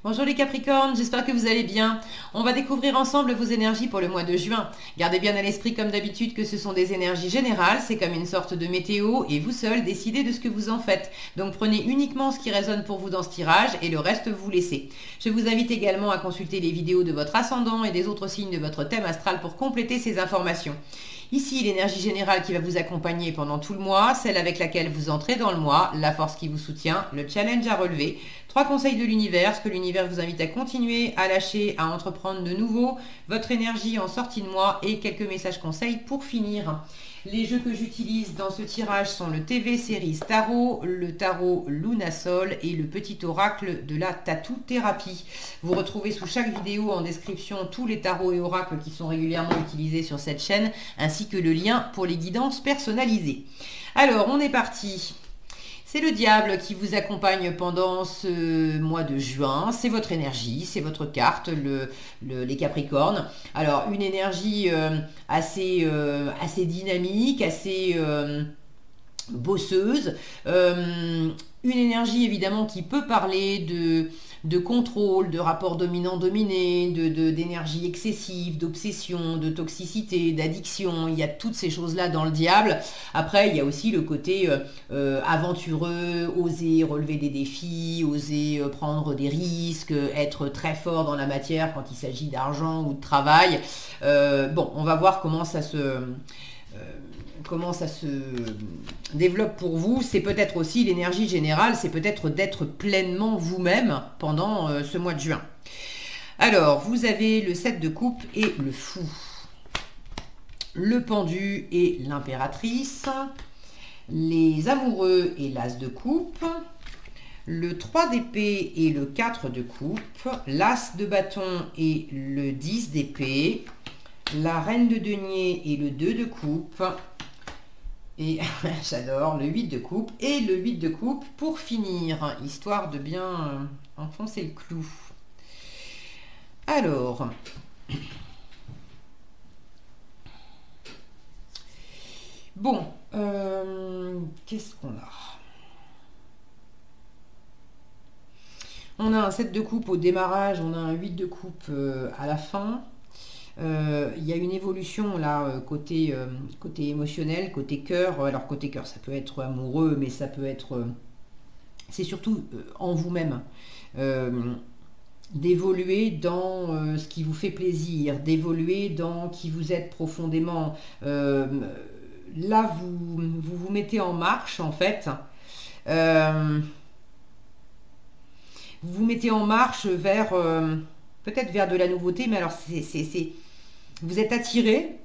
Bonjour les Capricornes, j'espère que vous allez bien. On va découvrir ensemble vos énergies pour le mois de juin. Gardez bien à l'esprit comme d'habitude que ce sont des énergies générales, c'est comme une sorte de météo et vous seul décidez de ce que vous en faites. Donc prenez uniquement ce qui résonne pour vous dans ce tirage et le reste vous laissez. Je vous invite également à consulter les vidéos de votre ascendant et des autres signes de votre thème astral pour compléter ces informations. Ici, l'énergie générale qui va vous accompagner pendant tout le mois, celle avec laquelle vous entrez dans le mois, la force qui vous soutient, le challenge à relever, 3 conseils de l'univers, ce que l'univers vous invite à continuer, à lâcher, à entreprendre de nouveau, votre énergie en sortie de mois et quelques messages conseils pour finir. Les jeux que j'utilise dans ce tirage sont le TV Series Tarot, le tarot Lunasol et le petit oracle de la Tattoo Thérapie. Vous retrouvez sous chaque vidéo en description tous les tarots et oracles qui sont régulièrement utilisés sur cette chaîne, ainsi que le lien pour les guidances personnalisées. Alors, on est parti. C'est le diable qui vous accompagne pendant ce mois de juin. C'est votre énergie, c'est votre carte, les Capricornes. Alors, une énergie assez dynamique, assez bosseuse. Une énergie évidemment qui peut parler de contrôle, de rapport dominant-dominé, d'énergie excessive, d'obsession, de toxicité, d'addiction. Il y a toutes ces choses-là dans le diable. Après, il y a aussi le côté aventureux, oser relever des défis, oser prendre des risques, être très fort dans la matière quand il s'agit d'argent ou de travail. Bon, on va voir comment ça se développe pour vous. C'est peut-être aussi l'énergie générale, c'est peut-être d'être pleinement vous-même pendant ce mois de juin. Alors, vous avez le 7 de coupe et le fou, le pendu et l'impératrice, les amoureux et l'as de coupe, le 3 d'épée et le 4 de coupe, l'as de bâton et le 10 d'épée, la reine de denier et le 2 de coupe, et j'adore le 8 de coupe et le 8 de coupe pour finir, histoire de bien enfoncer le clou. Alors, bon, qu'est-ce qu'on a? On a un 7 de coupe au démarrage, on a un 8 de coupe à la fin. Il y a une évolution là côté émotionnel, côté cœur. Alors côté cœur, ça peut être amoureux, mais ça peut être, c'est surtout en vous-même, d'évoluer dans ce qui vous fait plaisir, d'évoluer dans qui vous êtes profondément. Là, vous mettez en marche en fait. Vous vous mettez en marche vers peut-être vers de la nouveauté, mais alors vous êtes attiré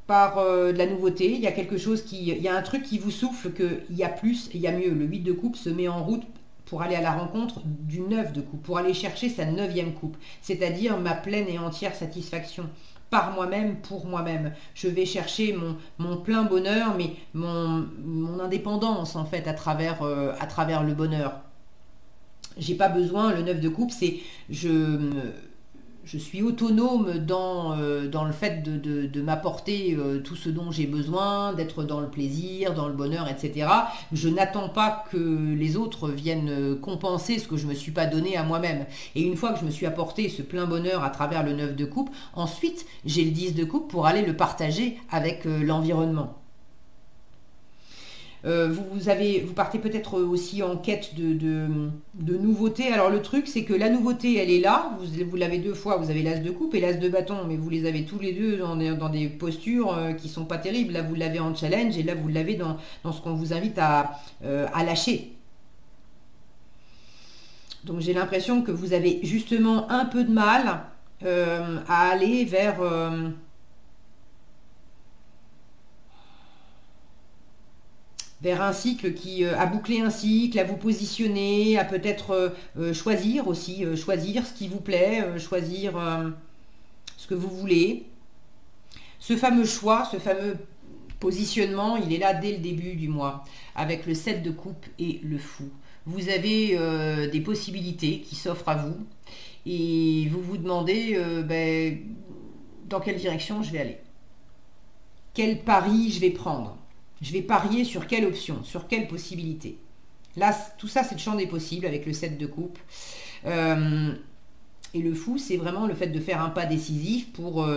par de la nouveauté. Il y a quelque chose il y a un truc qui vous souffle qu'il y a plus, il y a mieux. Le 8 de coupe se met en route pour aller à la rencontre du 9 de coupe, pour aller chercher sa 9e coupe, c'est-à-dire ma pleine et entière satisfaction par moi-même, pour moi-même. Je vais chercher mon plein bonheur, mais mon indépendance en fait à travers le bonheur. J'ai pas besoin, le 9 de coupe, c'est je suis autonome dans le fait de m'apporter tout ce dont j'ai besoin, d'être dans le plaisir, dans le bonheur, etc. Je n'attends pas que les autres viennent compenser ce que je ne me suis pas donné à moi-même. Et une fois que je me suis apporté ce plein bonheur à travers le 9 de coupe, ensuite j'ai le 10 de coupe pour aller le partager avec l'environnement. Vous partez peut-être aussi en quête de nouveautés. Alors le truc, c'est que la nouveauté, elle est là. Vous l'avez 2 fois. Vous avez l'as de coupe et l'as de bâton, mais vous les avez tous les deux dans des postures qui sont pas terribles. Là, vous l'avez en challenge et là, vous l'avez dans ce qu'on vous invite à lâcher. Donc j'ai l'impression que vous avez justement un peu de mal à aller vers un cycle à boucler un cycle, à vous positionner, à peut-être choisir aussi, choisir ce qui vous plaît, choisir ce que vous voulez. Ce fameux choix, ce fameux positionnement, il est là dès le début du mois, avec le 7 de coupe et le fou. Vous avez des possibilités qui s'offrent à vous et vous vous demandez dans quelle direction je vais aller. Quel pari je vais prendre? Je vais parier sur quelle option, sur quelle possibilité. Là, tout ça, c'est le champ des possibles avec le 7 de coupe. Et le fou, c'est vraiment le fait de faire un pas décisif pour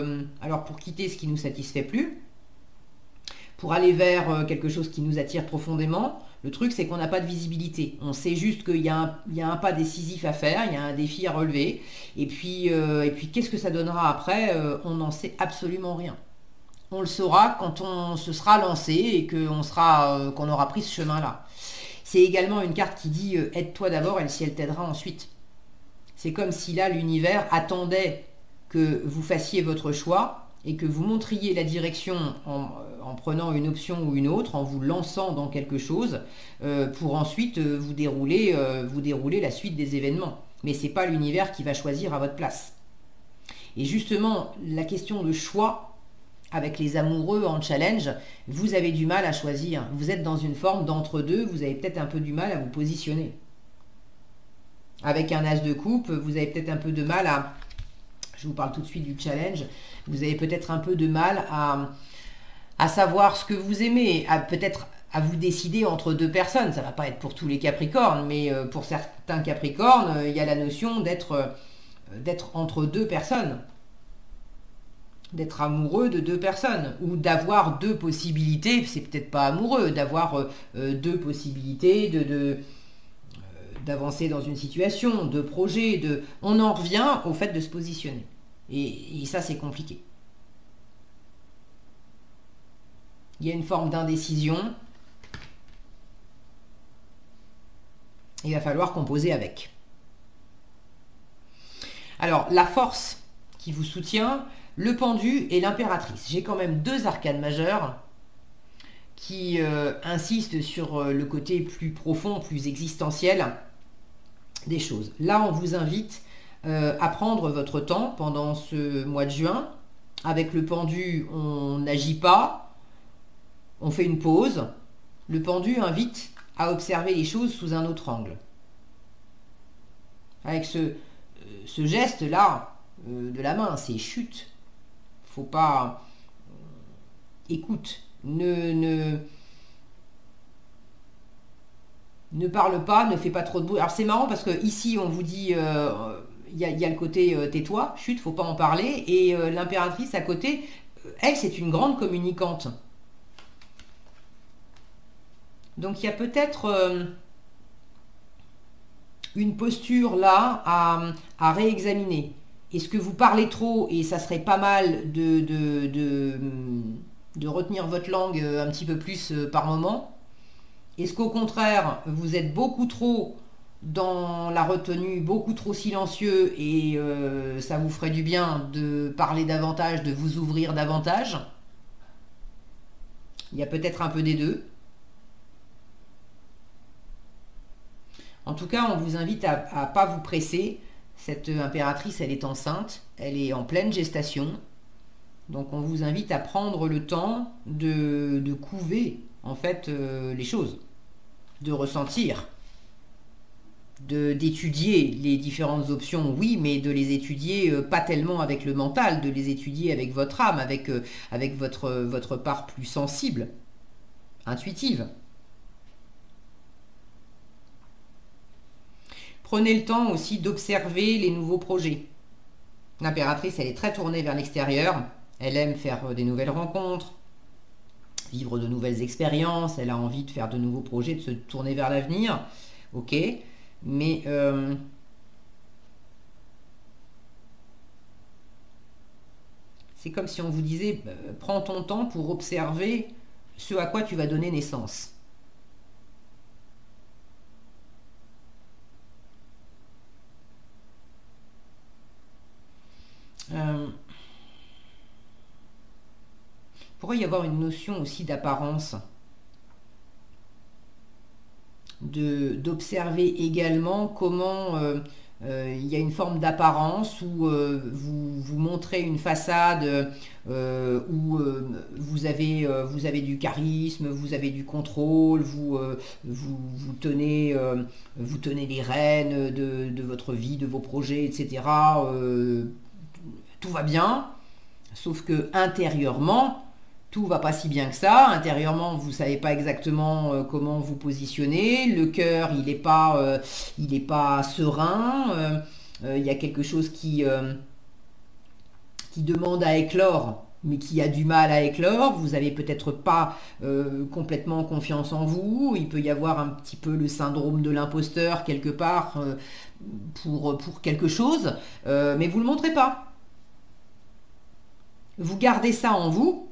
quitter ce qui ne nous satisfait plus, pour aller vers quelque chose qui nous attire profondément. Le truc, c'est qu'on n'a pas de visibilité. On sait juste qu'il y a un pas décisif à faire, il y a un défi à relever. Et puis qu'est-ce que ça donnera après? On n'en sait absolument rien. On le saura quand on se sera lancé et qu'on aura pris ce chemin-là. C'est également une carte qui dit « aide-toi d'abord et le ciel t'aidera ensuite ». C'est comme si là, l'univers attendait que vous fassiez votre choix et que vous montriez la direction en prenant une option ou une autre, en vous lançant dans quelque chose, pour ensuite vous dérouler la suite des événements. Mais ce n'est pas l'univers qui va choisir à votre place. Et justement, la question de choix, avec les amoureux en challenge, vous avez du mal à choisir. Vous êtes dans une forme d'entre-deux, vous avez peut-être un peu du mal à vous positionner. Avec un as de coupe, vous avez peut-être un peu de mal à... Je vous parle tout de suite du challenge. Vous avez peut-être un peu de mal à savoir ce que vous aimez, peut-être à vous décider entre deux personnes. Ça ne va pas être pour tous les Capricornes, mais pour certains Capricornes, il y a la notion d'être entre deux personnes. D'être amoureux de deux personnes. Ou d'avoir deux possibilités, c'est peut-être pas amoureux, d'avoir deux possibilités d'avancer dans une situation, de projet, on en revient au fait de se positionner. Et ça, c'est compliqué. Il y a une forme d'indécision. Il va falloir composer avec. Alors, la force qui vous soutient, le pendu et l'impératrice. J'ai quand même deux arcanes majeures qui insistent sur le côté plus profond, plus existentiel des choses. Là, on vous invite à prendre votre temps pendant ce mois de juin. Avec le pendu, on n'agit pas, on fait une pause. Le pendu invite à observer les choses sous un autre angle. Avec ce geste-là de la main, c'est chute. Faut pas... écoute, ne parle pas, ne fais pas trop de bruit. Alors c'est marrant parce que ici on vous dit, il y a le côté tais-toi, chut, faut pas en parler, et l'impératrice à côté, elle c'est une grande communicante. Donc il y a peut-être une posture là à réexaminer. Est-ce que vous parlez trop et ça serait pas mal de retenir votre langue un petit peu plus par moment? Est-ce qu'au contraire, vous êtes beaucoup trop dans la retenue, beaucoup trop silencieux et ça vous ferait du bien de parler davantage, de vous ouvrir davantage? Il y a peut-être un peu des deux. En tout cas, on vous invite à ne pas vous presser. Cette impératrice, elle est enceinte, elle est en pleine gestation. Donc on vous invite à prendre le temps de couver en fait les choses, de ressentir, d'étudier les différentes options, oui, mais de les étudier pas tellement avec le mental, de les étudier avec votre âme, avec votre part plus sensible, intuitive. Prenez le temps aussi d'observer les nouveaux projets. L'impératrice, elle est très tournée vers l'extérieur. Elle aime faire des nouvelles rencontres, vivre de nouvelles expériences. Elle a envie de faire de nouveaux projets, de se tourner vers l'avenir. Ok, mais c'est comme si on vous disait, prends ton temps pour observer ce à quoi tu vas donner naissance. Pourrait y avoir une notion aussi d'apparence, d'observer également comment il y a une forme d'apparence où vous montrez une façade où vous avez du charisme, vous avez du contrôle, vous tenez les rênes de votre vie, de vos projets, etc. Tout va bien, sauf que intérieurement, tout va pas si bien que ça. Intérieurement, vous savez pas exactement comment vous positionner. Le cœur, il est pas serein. il y a quelque chose qui demande à éclore, mais qui a du mal à éclore. Vous n'avez peut-être pas complètement confiance en vous. Il peut y avoir un petit peu le syndrome de l'imposteur quelque part pour quelque chose, mais vous ne le montrez pas. Vous gardez ça en vous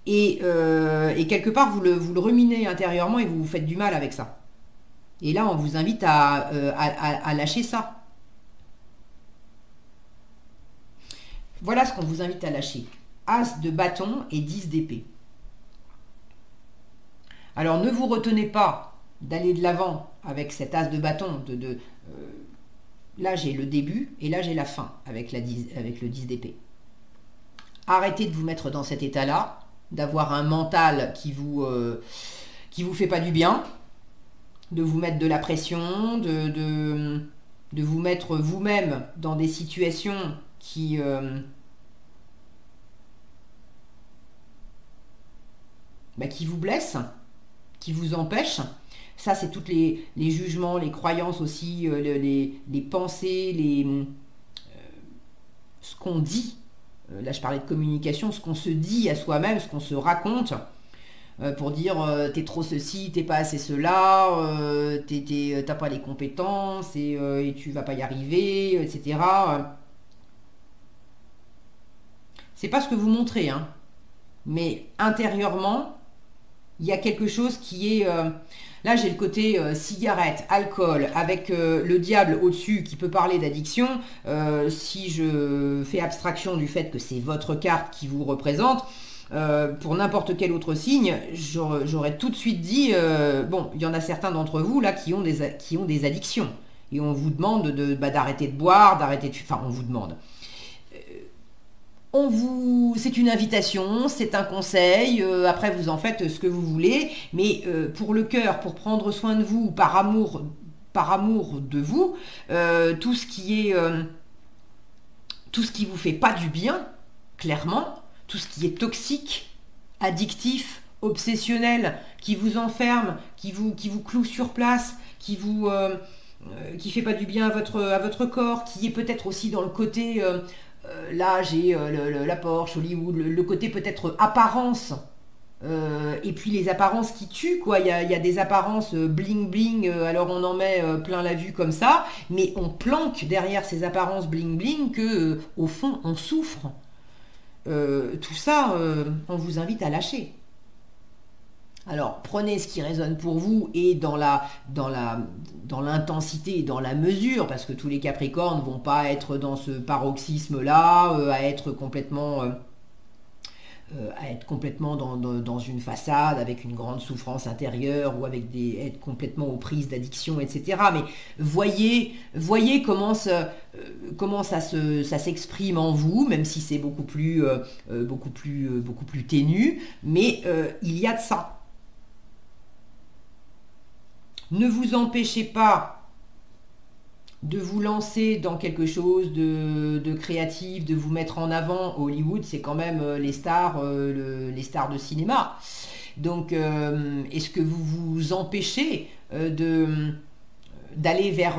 et quelque part vous le ruminez intérieurement et vous vous faites du mal avec ça. Et là, on vous invite à lâcher ça. Voilà ce qu'on vous invite à lâcher. As de bâton et 10 d'épée. Alors, ne vous retenez pas d'aller de l'avant avec cet as de bâton. Là, j'ai le début et là, j'ai la fin avec le 10 d'épée. Arrêtez de vous mettre dans cet état-là, d'avoir un mental qui vous fait pas du bien, de vous mettre de la pression, de vous mettre vous-même dans des situations qui vous blessent, qui vous empêchent. Ça, c'est tous les jugements, les croyances aussi, les pensées, ce qu'on dit. Là, je parlais de communication, ce qu'on se dit à soi-même, ce qu'on se raconte, pour dire t'es trop ceci, t'es pas assez cela, t'as pas les compétences et tu vas pas y arriver, etc. C'est pas ce que vous montrez, hein. Mais intérieurement, il y a quelque chose qui est... là, j'ai le côté cigarette, alcool, avec le diable au-dessus qui peut parler d'addiction. Si je fais abstraction du fait que c'est votre carte qui vous représente, pour n'importe quel autre signe, j'aurais tout de suite dit, bon, il y en a certains d'entre vous là qui ont des addictions. Et on vous demande d'arrêter de boire, d'arrêter de... Enfin, on vous demande. C'est une invitation, c'est un conseil, après vous en faites ce que vous voulez, mais pour le cœur, pour prendre soin de vous, par amour de vous, tout ce qui vous fait pas du bien, clairement, tout ce qui est toxique, addictif, obsessionnel, qui vous enferme, qui vous cloue sur place, qui fait pas du bien à votre corps, qui est peut-être aussi dans le côté... là, j'ai la Porsche, Hollywood, le côté peut-être apparence. Et puis les apparences qui tuent, quoi. Il y a des apparences bling bling, alors on en met plein la vue comme ça, mais on planque derrière ces apparences bling bling que, au fond, on souffre. Tout ça, on vous invite à lâcher. Alors, prenez ce qui résonne pour vous et dans l'intensité et dans la mesure, parce que tous les Capricornes ne vont pas être dans ce paroxysme-là, à être complètement dans une façade avec une grande souffrance intérieure ou être complètement aux prises d'addiction, etc. Mais voyez comment ça s'exprime en vous, même si c'est beaucoup plus ténu, mais il y a de ça. Ne vous empêchez pas de vous lancer dans quelque chose de créatif, de vous mettre en avant. Hollywood, c'est quand même les stars de cinéma. Donc, est-ce que vous vous empêchez d'aller vers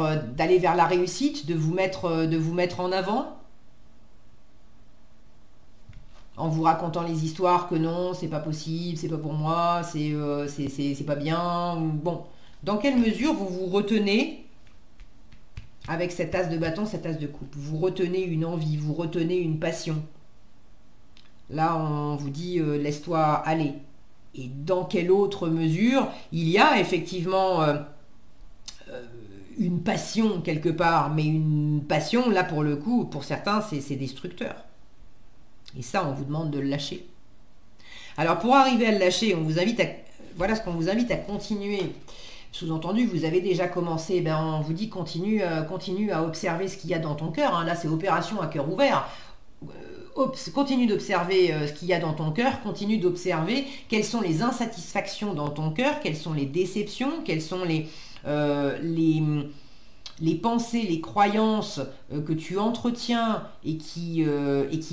la réussite, de vous mettre en avant, en vous racontant les histoires que non, c'est pas possible, c'est pas pour moi, c'est pas bien. Bon. Dans quelle mesure vous vous retenez avec cet as de bâton, cet as de coupe? Vous retenez une envie, vous retenez une passion. Là, on vous dit laisse-toi aller. Et dans quelle autre mesure il y a effectivement une passion quelque part, mais une passion, là pour le coup, pour certains, c'est destructeur. Et ça, on vous demande de le lâcher. Alors pour arriver à le lâcher, voilà ce qu'on vous invite à continuer. Sous-entendu, vous avez déjà commencé, on vous dit continue à observer ce qu'il y a dans ton cœur. Hein. Là, c'est opération à cœur ouvert. Continue d'observer ce qu'il y a dans ton cœur, continue d'observer quelles sont les insatisfactions dans ton cœur, quelles sont les déceptions, quelles sont les pensées, les croyances que tu entretiens et qui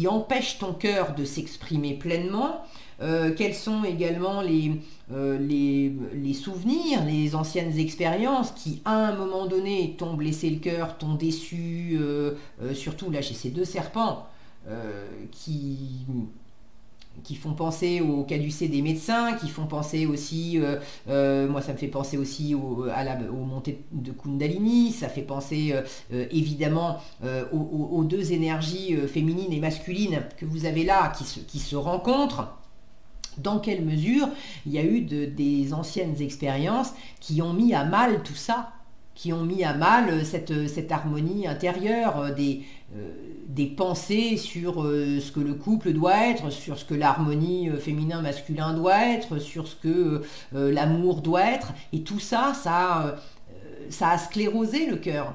empêchent ton cœur de s'exprimer pleinement. quels sont également les souvenirs, les anciennes expériences qui, à un moment donné, t'ont blessé le cœur, t'ont déçu, surtout là chez ces deux serpents, qui font penser au caducée des médecins, qui font penser aussi, moi ça me fait penser aussi aux montées de Kundalini, ça fait penser évidemment aux deux énergies féminines et masculines que vous avez là, qui se rencontrent. Dans quelle mesure il y a eu des anciennes expériences qui ont mis à mal tout ça, qui ont mis à mal cette harmonie intérieure, des pensées sur ce que le couple doit être, sur ce que l'harmonie féminin-masculin doit être, sur ce que l'amour doit être. Et tout ça, ça a sclérosé le cœur.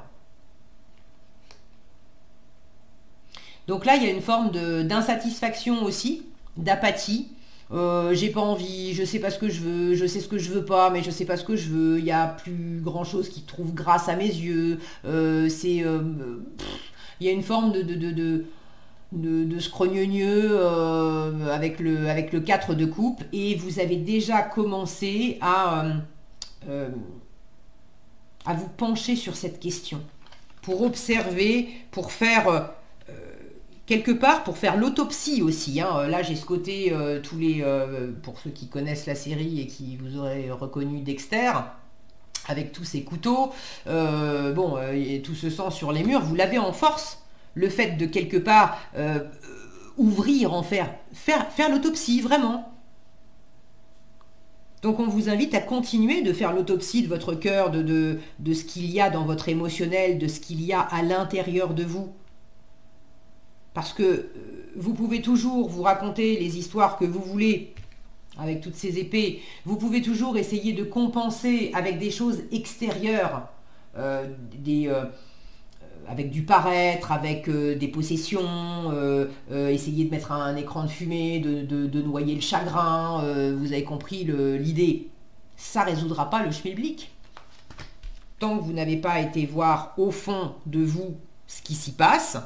Donc là, il y a une forme d'insatisfaction aussi, d'apathie. J'ai pas envie, je sais pas ce que je veux, je sais ce que je veux pas, mais je sais pas ce que je veux, il y a plus grand chose qui trouve grâce à mes yeux, il y a une forme de scrogneux avec le 4 de coupe, et vous avez déjà commencé à vous pencher sur cette question, pour observer, pour faire... quelque part pour faire l'autopsie aussi, hein. Là j'ai ce côté, pour ceux qui connaissent la série et qui vous auraient reconnu Dexter, avec tous ces couteaux, et tout ce sang sur les murs, vous l'avez en force, le fait de quelque part ouvrir, faire l'autopsie, vraiment. Donc on vous invite à continuer de faire l'autopsie de votre cœur, de ce qu'il y a dans votre émotionnel, de ce qu'il y a à l'intérieur de vous. Parce que vous pouvez toujours vous raconter les histoires que vous voulez avec toutes ces épées. Vous pouvez toujours essayer de compenser avec des choses extérieures, avec du paraître, avec des possessions, essayer de mettre un écran de fumée, de noyer le chagrin. Vous avez compris l'idée. Ça ne résoudra pas le schmilblick. Tant que vous n'avez pas été voir au fond de vous ce qui s'y passe,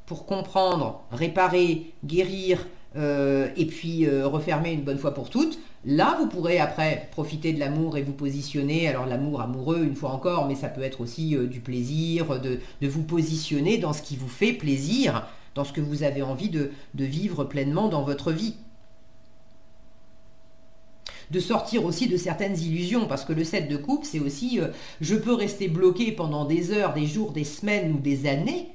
pour comprendre, réparer, guérir et puis refermer une bonne fois pour toutes, là vous pourrez après profiter de l'amour et vous positionner, alors l'amour amoureux une fois encore, mais ça peut être aussi du plaisir, de vous positionner dans ce qui vous fait plaisir, dans ce que vous avez envie de vivre pleinement dans votre vie. De sortir aussi de certaines illusions, parce que le 7 de coupe, c'est aussi je peux rester bloqué pendant des heures, des jours, des semaines ou des années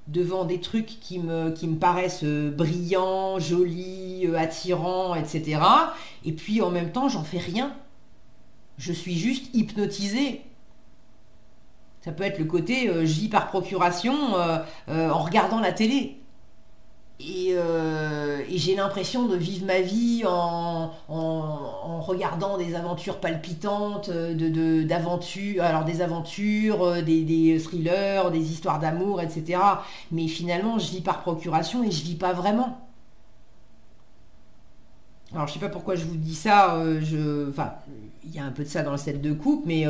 devant des trucs qui me paraissent brillants, jolis, attirants, etc. Et puis en même temps, j'en fais rien. Je suis juste hypnotisée. Ça peut être le côté je vis par procuration en regardant la télé. Et j'ai l'impression de vivre ma vie en regardant des aventures palpitantes, d'aventures, alors des aventures, des thrillers, des histoires d'amour, etc. Mais finalement, je vis par procuration et je vis pas vraiment. Alors, je sais pas pourquoi je vous dis ça, enfin, il y a un peu de ça dans le 7 de coupe, mais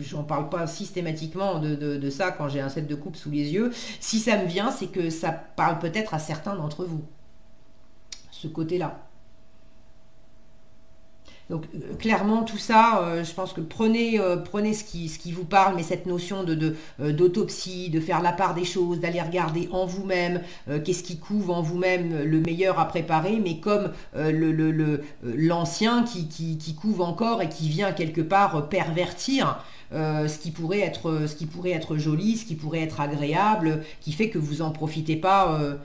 j'en parle pas systématiquement de ça quand j'ai un 7 de coupe sous les yeux. Si ça me vient, c'est que ça parle peut-être à certains d'entre vous. Ce côté-là. Donc clairement tout ça, je pense que prenez ce qui vous parle, mais cette notion d'autopsie, de faire la part des choses, d'aller regarder en vous-même, qu'est-ce qui couve en vous-même le meilleur à préparer, mais comme l'ancien qui couve encore et qui vient quelque part pervertir ce qui pourrait être joli, ce qui pourrait être agréable, qui fait que vous en profitez pas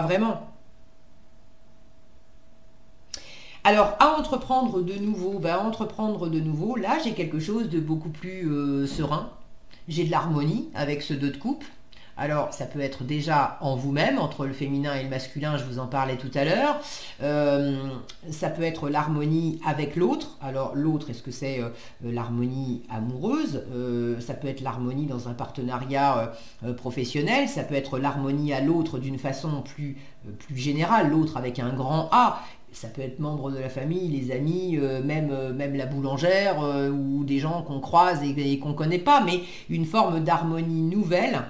vraiment. Alors, à entreprendre de nouveau, là j'ai quelque chose de beaucoup plus serein. J'ai de l'harmonie avec ce 2 de coupe. Alors, ça peut être déjà en vous-même, entre le féminin et le masculin, je vous en parlais tout à l'heure. Ça peut être l'harmonie avec l'autre. Alors, l'autre, est-ce que c'est l'harmonie amoureuse? Ça peut être l'harmonie dans un partenariat professionnel. Ça peut être l'harmonie à l'autre d'une façon plus générale, l'autre avec un grand A. Ça peut être membre de la famille, les amis, même la boulangère, ou des gens qu'on croise et qu'on ne connaît pas, mais une forme d'harmonie nouvelle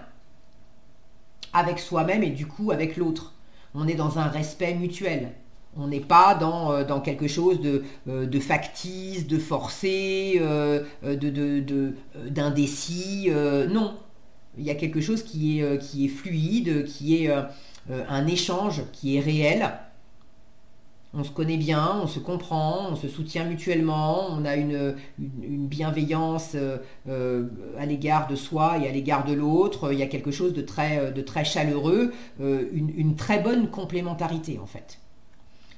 avec soi-même et du coup avec l'autre. On est dans un respect mutuel. On n'est pas dans quelque chose de factice, de forcé, d'indécis. Non, il y a quelque chose qui est fluide, qui est un échange qui est réel. On se connaît bien, on se comprend, on se soutient mutuellement, on a une bienveillance à l'égard de soi et à l'égard de l'autre. Il y a quelque chose de très chaleureux, une très bonne complémentarité en fait.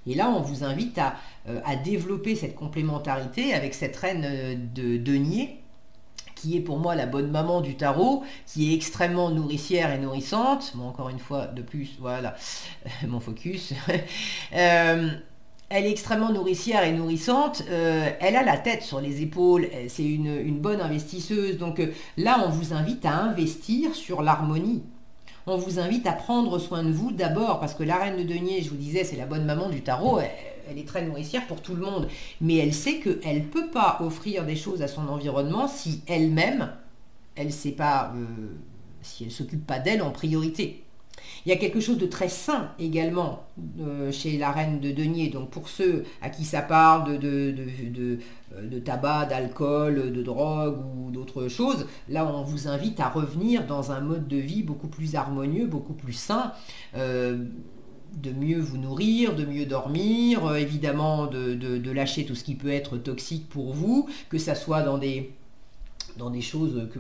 Et là, on vous invite à développer cette complémentarité avec cette reine de denier, qui est pour moi la bonne maman du tarot, qui est extrêmement nourricière et nourrissante. Bon, encore une fois, de plus, voilà, mon focus. Elle est extrêmement nourricière et nourrissante. Elle a la tête sur les épaules. C'est une bonne investisseuse. Donc là, on vous invite à investir sur l'harmonie. On vous invite à prendre soin de vous d'abord, parce que la reine de denier, je vous disais, c'est la bonne maman du tarot, elle est très nourricière pour tout le monde, mais elle sait qu'elle ne peut pas offrir des choses à son environnement si elle-même, elle ne sait pas, si elle ne s'occupe pas d'elle en priorité. Il y a quelque chose de très sain également chez la reine de denier. Donc pour ceux à qui ça parle de tabac, d'alcool, de drogue ou d'autres choses, là on vous invite à revenir dans un mode de vie beaucoup plus harmonieux, beaucoup plus sain, de mieux vous nourrir, de mieux dormir, évidemment de lâcher tout ce qui peut être toxique pour vous, que ça soit dans des choses que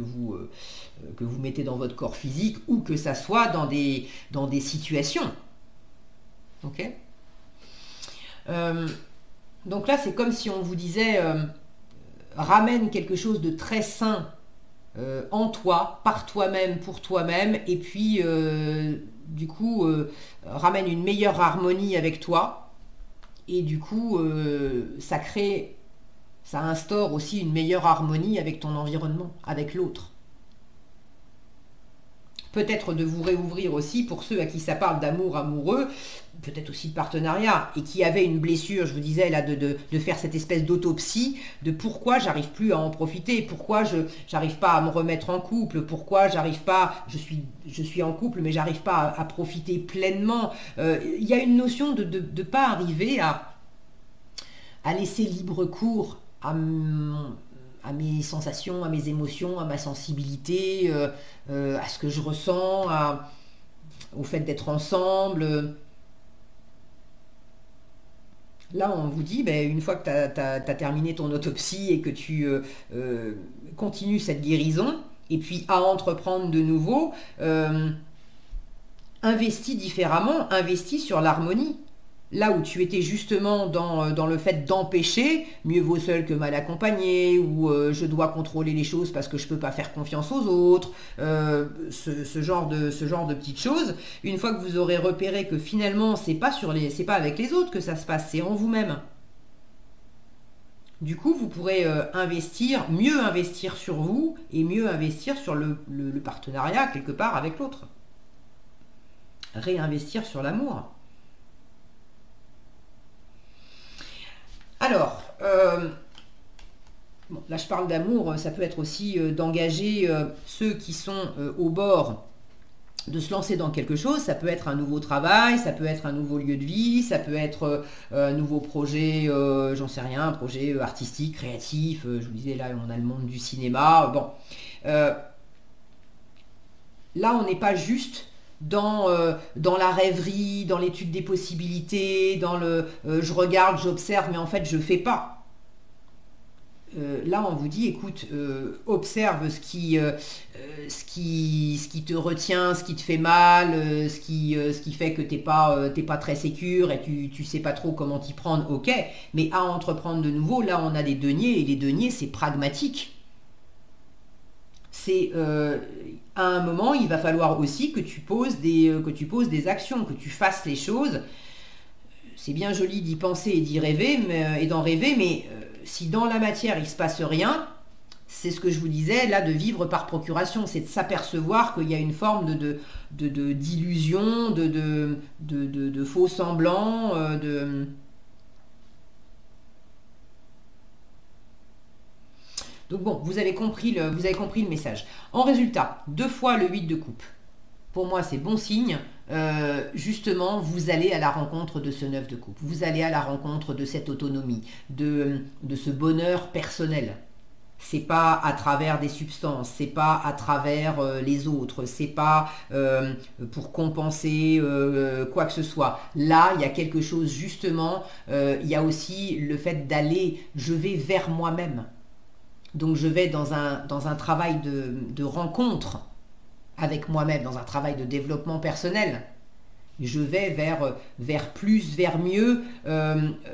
vous mettez dans votre corps physique ou que ça soit dans des situations. Ok. Donc là, c'est comme si on vous disait ramène quelque chose de très sain en toi, par toi-même, pour toi-même, et puis du coup, ramène une meilleure harmonie avec toi, et du coup, ça instaure aussi une meilleure harmonie avec ton environnement, avec l'autre. Peut-être de vous réouvrir aussi pour ceux à qui ça parle d'amour amoureux, peut-être aussi de partenariat, et qui avaient une blessure, je vous disais là, de faire cette espèce d'autopsie de pourquoi j'arrive plus à en profiter, pourquoi je n'arrive pas à me remettre en couple, pourquoi j'arrive pas, je suis en couple mais j'arrive pas à profiter pleinement. Il y a une notion de ne pas arriver à laisser libre cours à mes sensations, à mes émotions, à ma sensibilité, à ce que je ressens, au fait d'être ensemble. Là, on vous dit, une fois que tu as terminé ton autopsie et que tu continues cette guérison, et puis à entreprendre de nouveau, investis différemment, investis sur l'harmonie. Là où tu étais justement dans le fait d'empêcher, mieux vaut seul que mal accompagné, ou je dois contrôler les choses parce que je ne peux pas faire confiance aux autres, ce genre de petites choses, une fois que vous aurez repéré que finalement c'est pas avec les autres que ça se passe, c'est en vous-même. Du coup, vous pourrez mieux investir sur vous et mieux investir sur le partenariat quelque part avec l'autre. Réinvestir sur l'amour. Alors, là je parle d'amour, ça peut être aussi d'engager ceux qui sont au bord de se lancer dans quelque chose. Ça peut être un nouveau travail, ça peut être un nouveau lieu de vie, ça peut être un nouveau projet, j'en sais rien, un projet artistique, créatif. Je vous disais, là on a le monde du cinéma. Bon, là on n'est pas juste dans la rêverie, dans l'étude des possibilités, dans je regarde, j'observe, mais en fait je fais pas. Là on vous dit, écoute, observe ce qui te retient, ce qui te fait mal, ce qui fait que t'es pas très sécure et tu sais pas trop comment t'y prendre, ok, mais à entreprendre de nouveau, là on a des deniers, et les deniers c'est pragmatique. C'est à un moment, il va falloir aussi que tu poses des actions, que tu fasses les choses. C'est bien joli d'y penser et d'y rêver, et d'en rêver, mais si dans la matière il se passe rien, c'est ce que je vous disais là, de vivre par procuration, c'est de s'apercevoir qu'il y a une forme d'illusion, de faux semblants, Donc bon, vous avez compris le message. En résultat, 2 fois le 8 de coupe. pour moi c'est bon signe. Justement, vous allez à la rencontre de ce 9 de coupe, vous allez à la rencontre de cette autonomie, de ce bonheur personnel. C'est pas à travers des substances, c'est pas à travers les autres, c'est pas pour compenser quoi que ce soit. Là, il y a quelque chose justement, il y a aussi le fait d'aller, je vais vers moi-même. Donc je vais dans un travail de rencontre avec moi-même, dans un travail de développement personnel. Je vais vers plus, vers mieux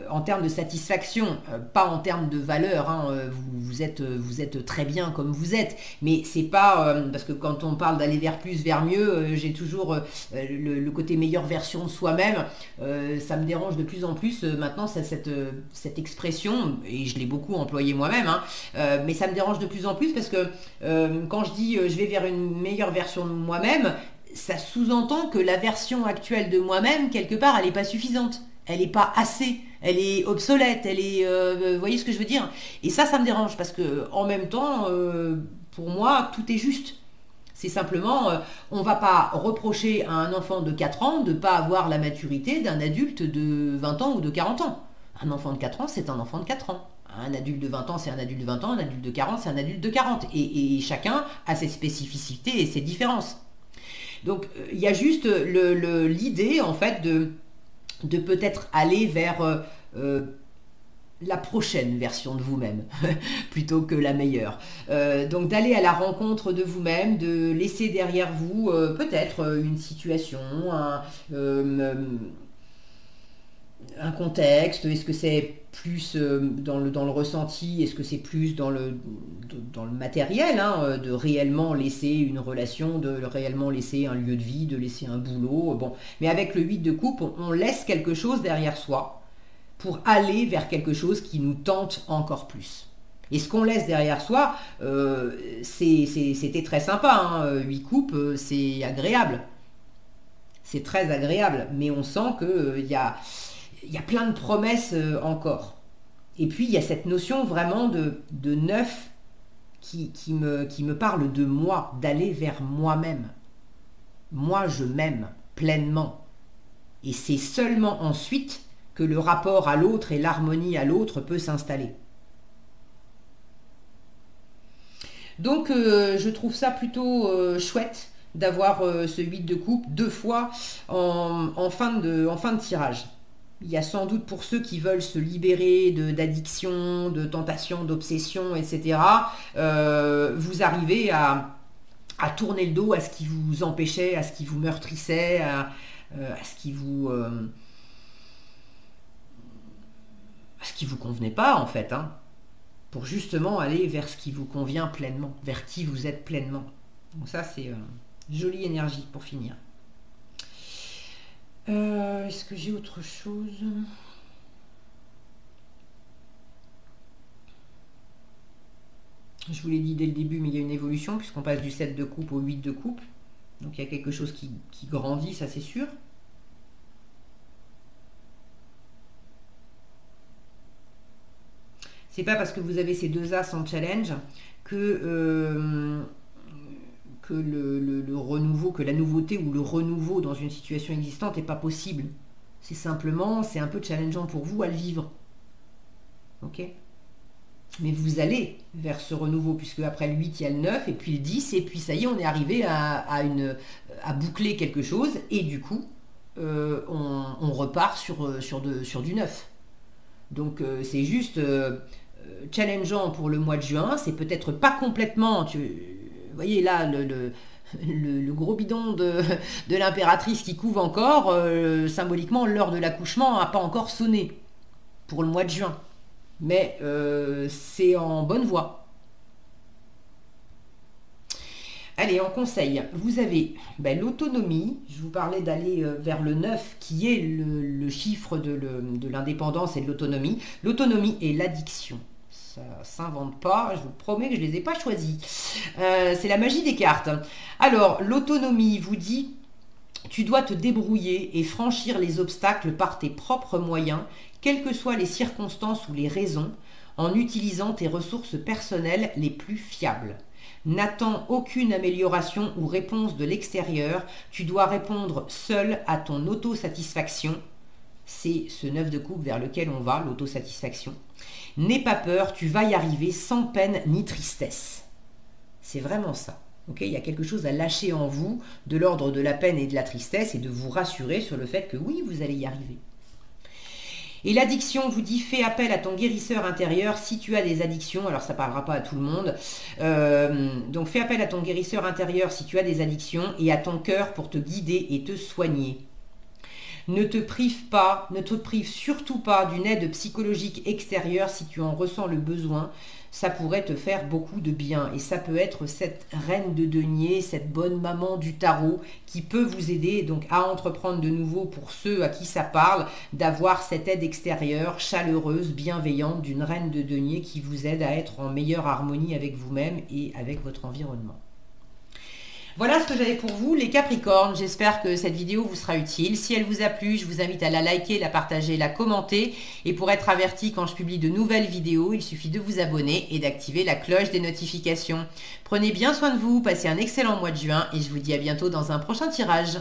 en termes de satisfaction, pas en termes de valeur. Hein, vous êtes très bien comme vous êtes, mais c'est pas parce que quand on parle d'aller vers plus, vers mieux, j'ai toujours le côté meilleure version de soi-même. Ça me dérange de plus en plus maintenant cette expression, et je l'ai beaucoup employée moi-même, hein, mais ça me dérange de plus en plus parce que quand je dis je vais vers une meilleure version de moi-même, ça sous-entend que la version actuelle de moi-même, quelque part, elle n'est pas suffisante. Elle n'est pas assez. Elle est obsolète. Elle est, vous voyez ce que je veux dire? Et ça me dérange parce que, en même temps, pour moi, tout est juste. C'est simplement, on ne va pas reprocher à un enfant de 4 ans de ne pas avoir la maturité d'un adulte de 20 ans ou de 40 ans. Un enfant de 4 ans, c'est un enfant de 4 ans. Un adulte de 20 ans, c'est un adulte de 20 ans. Un adulte de 40, c'est un adulte de 40. Et chacun a ses spécificités et ses différences. Donc il y a juste l'idée en fait de peut-être aller vers la prochaine version de vous-même plutôt que la meilleure. Donc d'aller à la rencontre de vous-même, de laisser derrière vous peut-être une situation, un contexte. Est-ce que c'est plus dans le ressenti, est-ce que c'est plus dans le matériel, hein, de réellement laisser une relation, de réellement laisser un lieu de vie, de laisser un boulot, bon. Mais avec le 8 de coupe, on laisse quelque chose derrière soi pour aller vers quelque chose qui nous tente encore plus. Et ce qu'on laisse derrière soi, c'était très sympa, hein, 8 coupes, c'est agréable. C'est très agréable, mais on sent qu'il y a plein de promesses encore. Et puis, il y a cette notion vraiment de neuf qui me parle de moi, d'aller vers moi-même. Moi, je m'aime pleinement. Et c'est seulement ensuite que le rapport à l'autre et l'harmonie à l'autre peut s'installer. Donc, je trouve ça plutôt chouette d'avoir ce 8 de coupe 2 fois en fin de tirage. Il y a sans doute pour ceux qui veulent se libérer d'addiction, de tentation, d'obsession, etc. Vous arrivez à tourner le dos à ce qui vous empêchait, à ce qui vous meurtrissait, à ce qui vous convenait pas en fait, hein, pour justement aller vers ce qui vous convient pleinement, vers qui vous êtes pleinement. Donc ça c'est jolie énergie pour finir. Est-ce que j'ai autre chose? Je vous l'ai dit dès le début, mais il y a une évolution puisqu'on passe du 7 de coupe au 8 de coupe. Donc il y a quelque chose qui grandit, ça c'est sûr. C'est pas parce que vous avez ces deux as en challenge que le renouveau, que la nouveauté ou le renouveau dans une situation existante n'est pas possible. C'est simplement, c'est un peu challengeant pour vous à le vivre. Ok? Mais vous allez vers ce renouveau, puisque après le 8, il y a le 9, et puis le 10, et puis ça y est, on est arrivé à boucler quelque chose, et du coup, on repart sur du 9. Donc c'est juste challengeant pour le mois de juin, c'est peut-être pas complètement... Vous voyez là, le gros bidon de l'impératrice qui couve encore, symboliquement, l'heure de l'accouchement n'a pas encore sonné pour le mois de juin. Mais c'est en bonne voie. Allez, en conseil, vous avez l'autonomie. Je vous parlais d'aller vers le 9, qui est le chiffre de l'indépendance et de l'autonomie. L'autonomie et l'addiction. Ça s'invente pas, je vous promets que je ne les ai pas choisis. C'est la magie des cartes. Alors, l'autonomie vous dit, tu dois te débrouiller et franchir les obstacles par tes propres moyens, quelles que soient les circonstances ou les raisons, en utilisant tes ressources personnelles les plus fiables. N'attends aucune amélioration ou réponse de l'extérieur. Tu dois répondre seul à ton autosatisfaction. C'est ce 9 de coupe vers lequel on va, l'autosatisfaction. N'aie pas peur, tu vas y arriver sans peine ni tristesse. C'est vraiment ça. Okay, il y a quelque chose à lâcher en vous de l'ordre de la peine et de la tristesse et de vous rassurer sur le fait que oui, vous allez y arriver. Et l'addiction vous dit fais appel à ton guérisseur intérieur si tu as des addictions. Alors ça ne parlera pas à tout le monde. Donc fais appel à ton guérisseur intérieur si tu as des addictions et à ton cœur pour te guider et te soigner. Ne te prive surtout pas d'une aide psychologique extérieure si tu en ressens le besoin. Ça pourrait te faire beaucoup de bien. Et ça peut être cette reine de denier, cette bonne maman du tarot qui peut vous aider donc à entreprendre de nouveau, pour ceux à qui ça parle, d'avoir cette aide extérieure, chaleureuse, bienveillante d'une reine de denier qui vous aide à être en meilleure harmonie avec vous-même et avec votre environnement. Voilà ce que j'avais pour vous, les Capricornes. J'espère que cette vidéo vous sera utile. Si elle vous a plu, je vous invite à la liker, la partager, la commenter. Et pour être averti quand je publie de nouvelles vidéos, il suffit de vous abonner et d'activer la cloche des notifications. Prenez bien soin de vous, passez un excellent mois de juin et je vous dis à bientôt dans un prochain tirage.